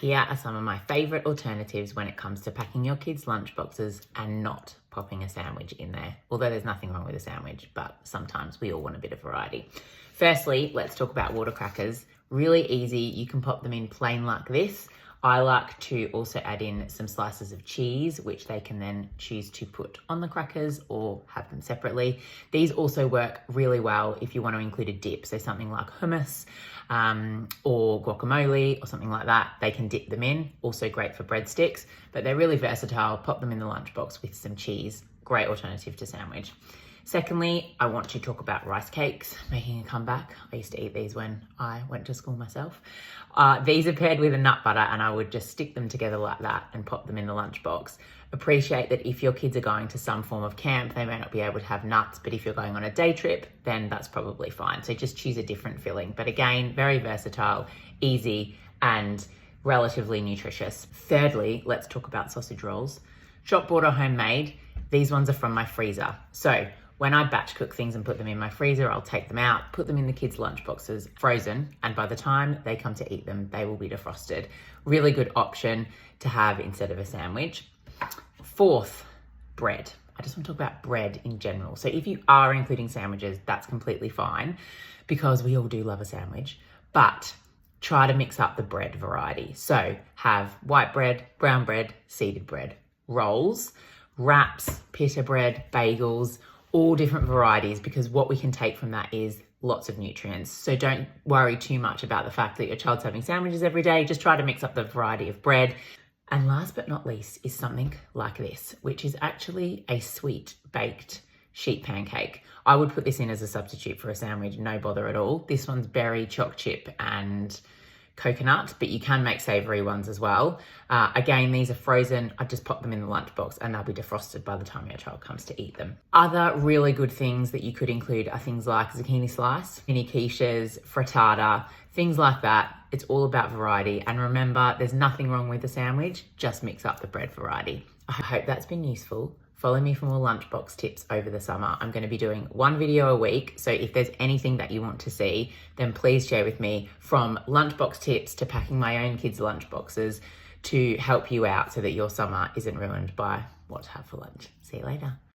Here are some of my favourite alternatives when it comes to packing your kids' lunchboxes and not popping a sandwich in there. Although there's nothing wrong with a sandwich, but sometimes we all want a bit of variety. Firstly, let's talk about water crackers. Really easy, you can pop them in plain like this. I like to also add in some slices of cheese, which they can then choose to put on the crackers or have them separately. These also work really well if you want to include a dip, so something like hummus or guacamole or something like that. They can dip them in, also great for breadsticks, but they're really versatile. Pop them in the lunchbox with some cheese, great alternative to sandwich. Secondly, I want to talk about rice cakes making a comeback. I used to eat these when I went to school myself. These are paired with a nut butter and I would just stick them together like that and pop them in the lunchbox. Appreciate that if your kids are going to some form of camp, they may not be able to have nuts, but if you're going on a day trip, then that's probably fine. So just choose a different filling. But again, very versatile, easy, and relatively nutritious. Thirdly, let's talk about sausage rolls. Shop bought or homemade. These ones are from my freezer. So when I batch cook things and put them in my freezer, I'll take them out, put them in the kids' lunchboxes, frozen, and by the time they come to eat them, they will be defrosted. Really good option to have instead of a sandwich. Fourth, bread. I just want to talk about bread in general. So if you are including sandwiches, that's completely fine because we all do love a sandwich, but try to mix up the bread variety. So have white bread, brown bread, seeded bread, rolls, wraps, pita bread, bagels, all different varieties, because what we can take from that is lots of nutrients. So don't worry too much about the fact that your child's having sandwiches every day. Just try to mix up the variety of bread. And last but not least is something like this, which is actually a sweet baked sheet pancake. I would put this in as a substitute for a sandwich, no bother at all. This one's berry, choc chip, and coconut, but you can make savory ones as well. Again, these are frozen. I just pop them in the lunchbox and they'll be defrosted by the time your child comes to eat them. Other really good things that you could include are things like zucchini slice, mini quiches, frittata, things like that. It's all about variety. And remember, there's nothing wrong with a sandwich, just mix up the bread variety. I hope that's been useful. Follow me for more lunchbox tips over the summer. I'm going to be doing one video a week. So if there's anything that you want to see, then please share with me, from lunchbox tips to packing my own kids' lunchboxes, to help you out so that your summer isn't ruined by what to have for lunch. See you later.